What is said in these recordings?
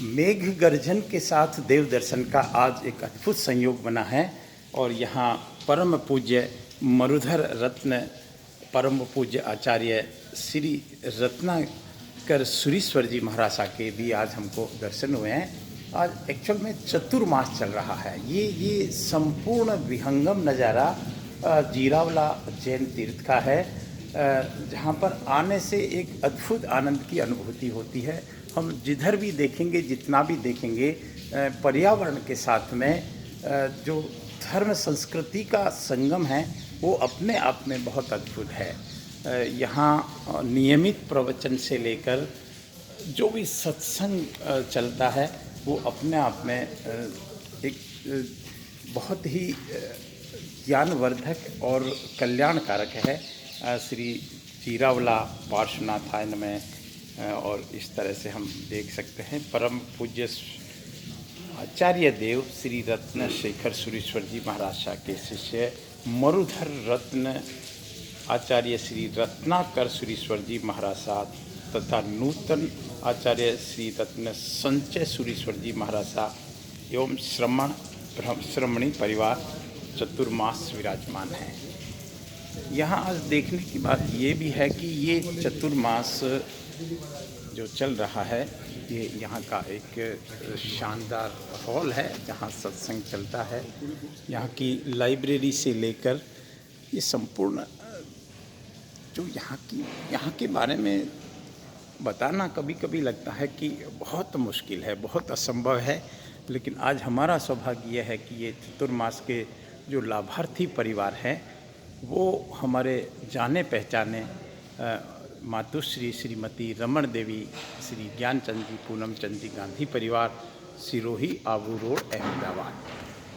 मेघ गर्जन के साथ देव दर्शन का आज एक अद्भुत संयोग बना है और यहाँ परम पूज्य मरुधर रत्न परम पूज्य आचार्य श्री रत्नाकर सुरीश्वर जी महाराज के भी आज हमको दर्शन हुए हैं। आज एक्चुअल में चतुर्मास चल रहा है। ये संपूर्ण विहंगम नज़ारा जीरावला जैन तीर्थ का है, जहाँ पर आने से एक अद्भुत आनंद की अनुभूति होती है। हम जिधर भी देखेंगे, जितना भी देखेंगे, पर्यावरण के साथ में जो धर्म संस्कृति का संगम है वो अपने आप में बहुत अद्भुत है। यहाँ नियमित प्रवचन से लेकर जो भी सत्संग चलता है वो अपने आप में एक बहुत ही ज्ञानवर्धक और कल्याणकारक है। श्री जीरावला पार्श्वनाथायन में और इस तरह से हम देख सकते हैं परम पूज्य आचार्य देव श्री रत्न शेखर सुरीश्वर जी महाराज के शिष्य मरुधर रत्न आचार्य श्री रत्नाकर सुरीश्वर जी महाराज तथा नूतन आचार्य श्री रत्न संचय सुरीश्वर जी महाराज एवं श्रमणी परिवार चतुर्मास विराजमान है। यहाँ आज देखने की बात ये भी है कि ये चतुर्मास जो चल रहा है ये यहाँ का एक शानदार हॉल है जहाँ सत्संग चलता है। यहाँ की लाइब्रेरी से लेकर ये संपूर्ण जो यहाँ के बारे में बताना कभी कभी लगता है कि बहुत मुश्किल है, बहुत असंभव है, लेकिन आज हमारा सौभाग्य यह है कि ये चतुर्मास के जो लाभार्थी परिवार हैं वो हमारे जाने पहचाने मातुश्री श्रीमती रमण देवी श्री ज्ञानचंद जी पूनम चंद जी गांधी परिवार सिरोही आबू रोड अहमदाबाद,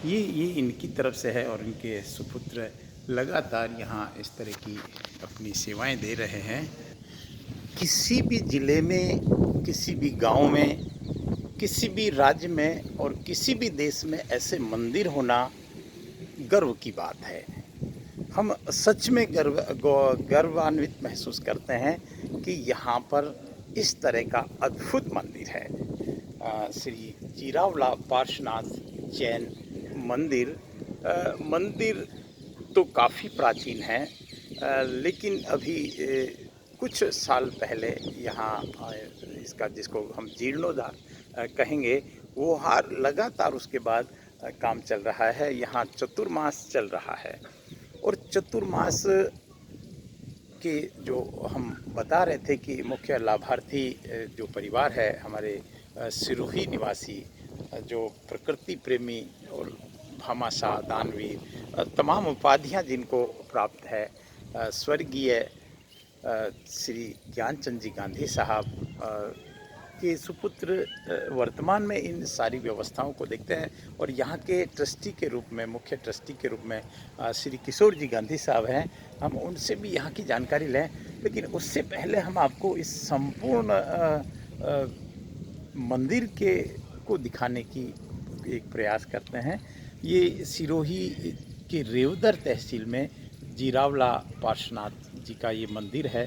ये इनकी तरफ से है और इनके सुपुत्र लगातार यहाँ इस तरह की अपनी सेवाएं दे रहे हैं। किसी भी ज़िले में, किसी भी गांव में, किसी भी राज्य में और किसी भी देश में ऐसे मंदिर होना गर्व की बात है। हम सच में गर्वान्वित महसूस करते हैं कि यहाँ पर इस तरह का अद्भुत मंदिर है। श्री जीरावला पार्श्वनाथ जैन मंदिर तो काफ़ी प्राचीन है, लेकिन अभी कुछ साल पहले यहाँ इसका जिसको हम जीर्णोद्धार कहेंगे वो लगातार उसके बाद काम चल रहा है। यहाँ चतुर्मास चल रहा है और चतुर्मास के जो हम बता रहे थे कि मुख्य लाभार्थी जो परिवार है हमारे सिरोही निवासी जो प्रकृति प्रेमी और भामाशाह दानवीर तमाम उपाधियां जिनको प्राप्त है, स्वर्गीय श्री ज्ञानचंद जी गांधी साहब के सुपुत्र वर्तमान में इन सारी व्यवस्थाओं को देखते हैं और यहाँ के ट्रस्टी के रूप में, मुख्य ट्रस्टी के रूप में श्री किशोर जी गांधी साहब हैं। हम उनसे भी यहाँ की जानकारी लें, लेकिन उससे पहले हम आपको इस संपूर्ण मंदिर को दिखाने की एक प्रयास करते हैं। ये सिरोही के रेवदर तहसील में जीरावला पार्श्वनाथ जी का ये मंदिर है,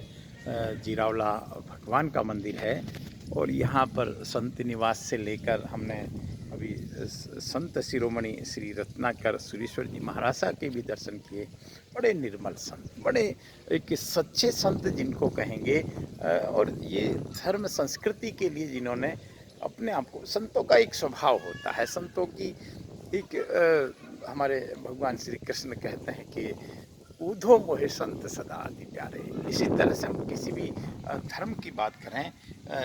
जीरावला भगवान का मंदिर है और यहाँ पर संत निवास से लेकर हमने अभी संत शिरोमणि श्री रत्नाकर सुरीश्वर जी महाराज के भी दर्शन किए। बड़े निर्मल संत, बड़े एक सच्चे संत जिनको कहेंगे, और ये धर्म संस्कृति के लिए जिन्होंने अपने आप को, संतों का एक स्वभाव होता है, संतों की एक हमारे भगवान श्री कृष्ण कहते हैं कि ऊधो मोहे संत सदा अति प्यारे। इसी तरह से हम किसी भी धर्म की बात करें,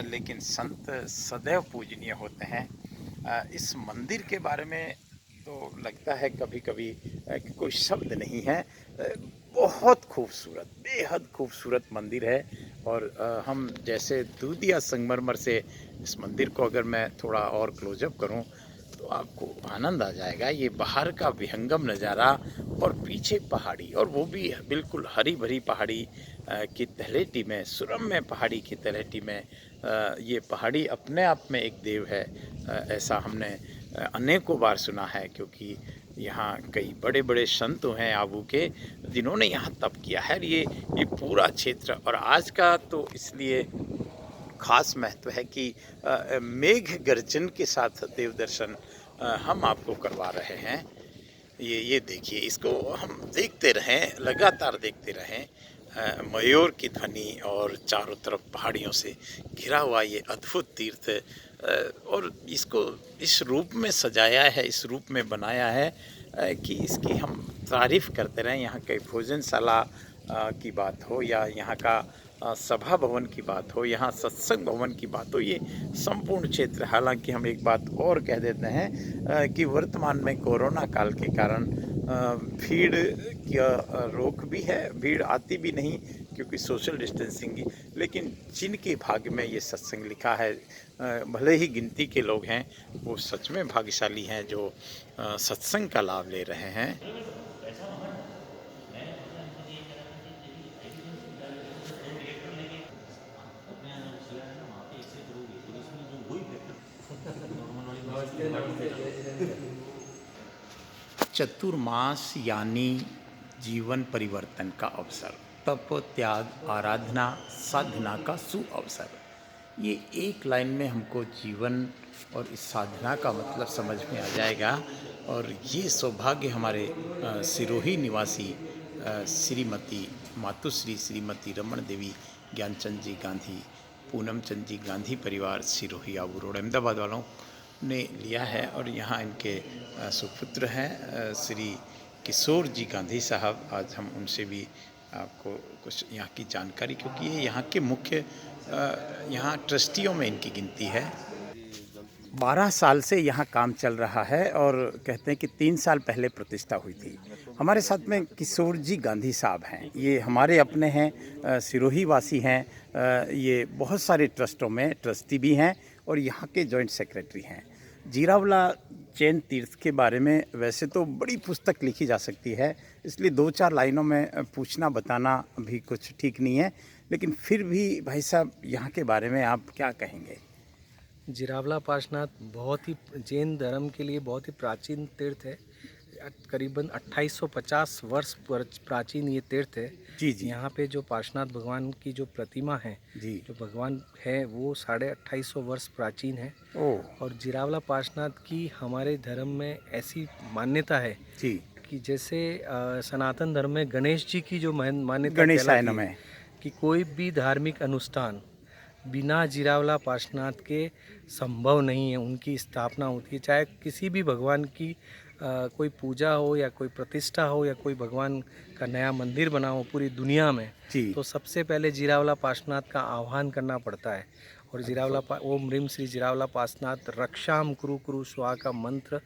लेकिन संत सदैव पूजनीय होते हैं। इस मंदिर के बारे में तो लगता है कभी कभी कि कोई शब्द नहीं है। बहुत खूबसूरत, बेहद खूबसूरत मंदिर है और हम जैसे दूधिया संगमरमर से इस मंदिर को अगर मैं थोड़ा और क्लोजअप करूं तो आपको आनंद आ जाएगा। ये बाहर का विहंगम नज़ारा और पीछे पहाड़ी, और वो भी बिल्कुल हरी भरी पहाड़ी की तलहटी में, सुरम्य पहाड़ी की तलहटी में। ये पहाड़ी अपने आप में एक देव है, ऐसा हमने अनेकों बार सुना है, क्योंकि यहाँ कई बड़े बड़े संत हैं आबू के जिन्होंने यहाँ तप किया है। ये पूरा क्षेत्र, और आज का तो इसलिए ख़ास महत्व है कि मेघ गर्जन के साथ देव दर्शन हम आपको करवा रहे हैं। ये देखिए, इसको हम देखते रहें, लगातार देखते रहें। मयूर की ध्वनि और चारों तरफ पहाड़ियों से घिरा हुआ ये अद्भुत तीर्थ, और इसको इस रूप में सजाया है, इस रूप में बनाया है कि इसकी हम तारीफ़ करते रहें। यहाँ के भोजनशाला की बात हो, या यहाँ का सभा भवन की बात हो, यहाँ सत्संग भवन की बात हो, ये संपूर्ण क्षेत्र। हालांकि हम एक बात और कह देते हैं कि वर्तमान में कोरोना काल के कारण भीड़ की रोक भी है, भीड़ आती भी नहीं क्योंकि सोशल डिस्टेंसिंग की। लेकिन जिनके भाग्य में ये सत्संग लिखा है, भले ही गिनती के लोग हैं, वो सच में भाग्यशाली हैं जो सत्संग का लाभ ले रहे हैं। चतुर्मास यानी जीवन परिवर्तन का अवसर, तप त्याग आराधना साधना का सुअवसर। ये एक लाइन में हमको जीवन और इस साधना का मतलब समझ में आ जाएगा। और ये सौभाग्य हमारे सिरोही निवासी श्रीमती मातुश्री श्रीमती रमन देवी ज्ञानचंद जी गांधी, पूनम चंद जी गांधी परिवार सिरोही आबू रोड अहमदाबाद वालों ने लिया है। और यहाँ इनके सुपुत्र हैं श्री किशोर जी गांधी साहब। आज हम उनसे भी आपको कुछ यहाँ की जानकारी, क्योंकि ये यहाँ के मुख्य यहाँ ट्रस्टियों में इनकी गिनती है। 12 साल से यहाँ काम चल रहा है और कहते हैं कि 3 साल पहले प्रतिष्ठा हुई थी। हमारे साथ में किशोर जी गांधी साहब हैं, ये हमारे अपने हैं, सिरोही वासी हैं। ये बहुत सारे ट्रस्टों में ट्रस्टी भी हैं और यहाँ के जॉइंट सेक्रेटरी हैं। जीरावला जैन तीर्थ के बारे में वैसे तो बड़ी पुस्तक लिखी जा सकती है, इसलिए 2-4 लाइनों में पूछना बताना भी कुछ ठीक नहीं है। लेकिन फिर भी भाई साहब, यहाँ के बारे में आप क्या कहेंगे? जीरावला पार्श्वनाथ बहुत ही जैन धर्म के लिए बहुत ही प्राचीन तीर्थ है। करीबन 2850 वर्ष प्राचीन ये तीर्थ है। जी जी। यहाँ पे जो पार्श्वनाथ भगवान की जो प्रतिमा है, जी, जो भगवान है, वो 2850 वर्ष प्राचीन है। ओह और जीरावला पार्श्वनाथ की हमारे धर्म में ऐसी मान्यता है जी, कि जैसे सनातन धर्म में गणेश जी की जो मान्यता गणेशाय कहलाती नमः है कि कोई भी धार्मिक अनुष्ठान बिना जीरावला पार्श्वनाथ के संभव नहीं है। उनकी स्थापना होती है, चाहे किसी भी भगवान की कोई पूजा हो या कोई प्रतिष्ठा हो या कोई भगवान का नया मंदिर बना हो पूरी दुनिया में, जी, तो सबसे पहले जीरावला पार्श्वनाथ का आह्वान करना पड़ता है। और जीरावला ओम ह्रीम श्री जीरावला पार्श्वनाथ रक्षाम कुरु कुरु स्वाहा का मंत्र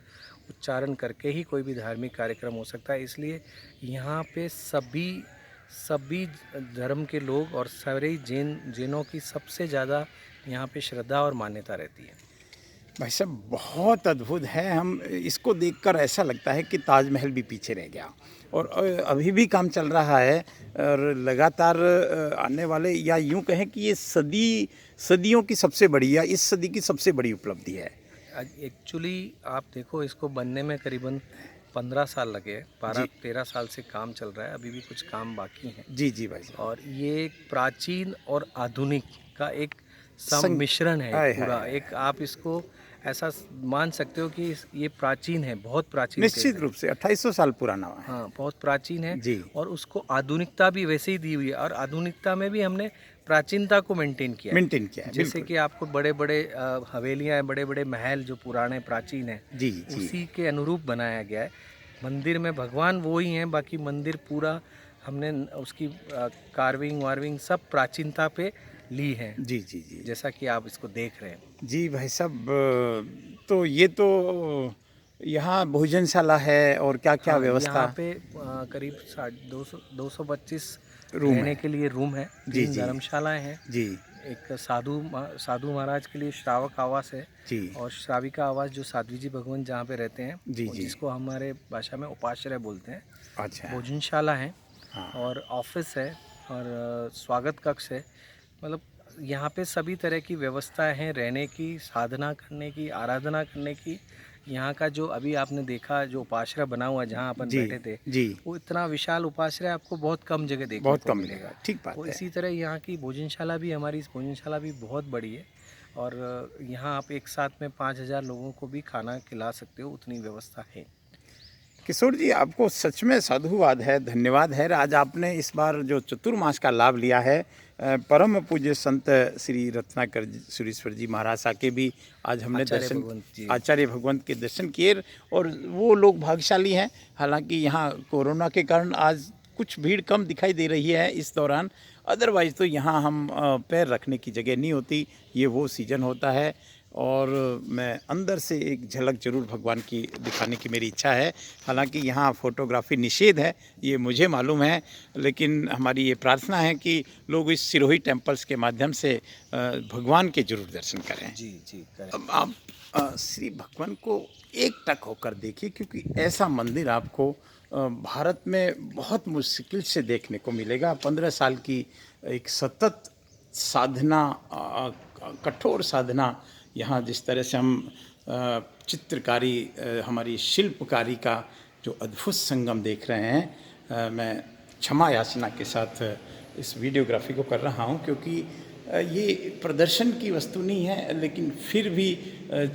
उच्चारण करके ही कोई भी धार्मिक कार्यक्रम हो सकता है। इसलिए यहाँ पे सभी धर्म के लोग और सारे जैनों की सबसे ज़्यादा यहाँ पे श्रद्धा और मान्यता रहती है। भाई साहब बहुत अद्भुत है। हम इसको देखकर ऐसा लगता है कि ताजमहल भी पीछे रह गया, और अभी भी काम चल रहा है और लगातार आने वाले, या यूं कहें कि ये सदियों की सबसे बड़ी, या इस सदी की सबसे बड़ी उपलब्धि है। एक्चुअली आप देखो, इसको बनने में करीबन 15 साल लगे, 12-13 साल से काम चल रहा है, अभी भी कुछ काम बाकी हैं। जी जी भाई साहब। और ये एक प्राचीन और आधुनिक का एक सम्मिश्रण है पूरा। एक आप इसको ऐसा मान सकते हो कि ये प्राचीन है, बहुत प्राचीन। निश्चित रूप से 2800 साल पुराना है। हाँ, बहुत प्राचीन है जी। और उसको आधुनिकता भी वैसे ही दी हुई है, और आधुनिकता में भी हमने प्राचीनता को मेंटेन किया है। जैसे कि आपको बड़े बड़े हवेलियाँ हैं, बड़े बड़े महल जो पुराने प्राचीन हैं, जी जी, उसी के अनुरूप बनाया गया है। मंदिर में भगवान वो ही हैं, बाकी मंदिर पूरा हमने उसकी कार्विंग वार्विंग सब प्राचीनता पे ली है। जी जी जी, जैसा कि आप इसको देख रहे हैं। जी भाई साहब, तो ये तो यहाँ भोजनशाला है और क्या क्या व्यवस्था? यहाँ पे करीब 225 रूम रहने है के लिए रूम है, जी 3 जी धर्मशालाएं हैं, जी एक साधु महाराज के लिए श्रावक आवास है, जी और श्राविका आवास जो साध्वी जी भगवान जहाँ पे रहते हैं, जी जी, जिसको हमारे भाषा में उपाश्रय बोलते हैं। अच्छा, भोजनशाला है, हाँ, और ऑफिस है, और स्वागत कक्ष है। मतलब यहाँ पे सभी तरह की व्यवस्थाएं हैं, रहने की, साधना करने की, आराधना करने की। यहाँ का जो अभी आपने देखा जो उपाश्रय बना हुआ है जहाँ अपन जी, बैठे थे, जी, वो इतना विशाल उपाश्रय आपको बहुत कम जगह देखने बहुत को कम मिलेगा। मिलेगा, ठीक बात तो है। इसी तरह यहाँ की भोजनशाला भी, हमारी इस भोजनशाला भी बहुत बड़ी है और यहाँ आप एक साथ में 5,000 लोगों को भी खाना खिला सकते हो, उतनी व्यवस्था है। किशोर जी, आपको सच में साधुवाद है, धन्यवाद है। आज आपने इस बार जो चतुर्मास का लाभ लिया है, परम पूज्य संत श्री रत्नाकर सुरेश्वर जी महाराज के भी आज हमने आचार्य दर्शन, भगवंत जी। आचार्य भगवंत के दर्शन किए और वो लोग भाग्यशाली हैं। हालांकि यहाँ कोरोना के कारण आज कुछ भीड़ कम दिखाई दे रही है इस दौरान, अदरवाइज़ तो यहाँ हम पैर रखने की जगह नहीं होती। ये वो सीज़न होता है और मैं अंदर से एक झलक ज़रूर भगवान की दिखाने की मेरी इच्छा है। हालांकि यहाँ फ़ोटोग्राफी निषेध है, ये मुझे मालूम है, लेकिन हमारी ये प्रार्थना है कि लोग इस सिरोही टेम्पल्स के माध्यम से भगवान के जरूर दर्शन करें। जी जी करें। अब आप श्री भगवान को एक टक होकर देखिए, क्योंकि ऐसा मंदिर आपको भारत में बहुत मुश्किल से देखने को मिलेगा। 15 साल की एक सतत साधना, कठोर साधना, यहाँ जिस तरह से हम चित्रकारी, हमारी शिल्पकारी का जो अद्भुत संगम देख रहे हैं, मैं क्षमा याचना के साथ इस वीडियोग्राफी को कर रहा हूँ, क्योंकि ये प्रदर्शन की वस्तु नहीं है, लेकिन फिर भी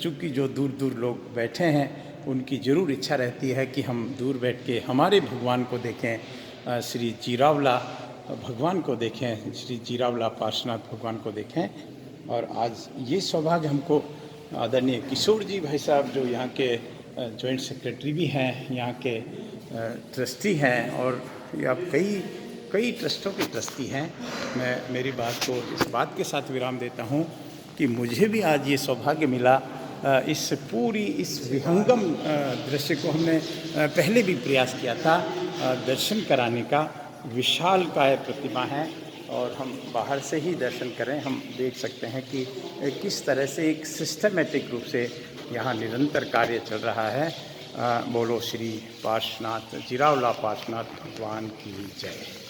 चूँकि जो दूर दूर लोग बैठे हैं उनकी ज़रूर इच्छा रहती है कि हम दूर बैठ के हमारे भगवान को देखें, श्री जीरावला भगवान को देखें, श्री जीरावला पार्श्वनाथ भगवान को देखें। और आज ये सौभाग्य हमको आदरणीय किशोर जी भाई साहब, जो यहाँ के जॉइंट सेक्रेटरी भी हैं, यहाँ के ट्रस्टी हैं, और ये आप कई ट्रस्टों के ट्रस्टी हैं। मैं मेरी बात को इस बात के साथ विराम देता हूँ कि मुझे भी आज ये सौभाग्य मिला। इस विहंगम दृश्य को हमने पहले भी प्रयास किया था दर्शन कराने का। विशालकाय प्रतिमा है और हम बाहर से ही दर्शन करें, हम देख सकते हैं कि किस तरह से एक सिस्टमेटिक रूप से यहाँ निरंतर कार्य चल रहा है। बोलो श्री पार्श्वनाथ, जीरावला पार्श्वनाथ भगवान की जय।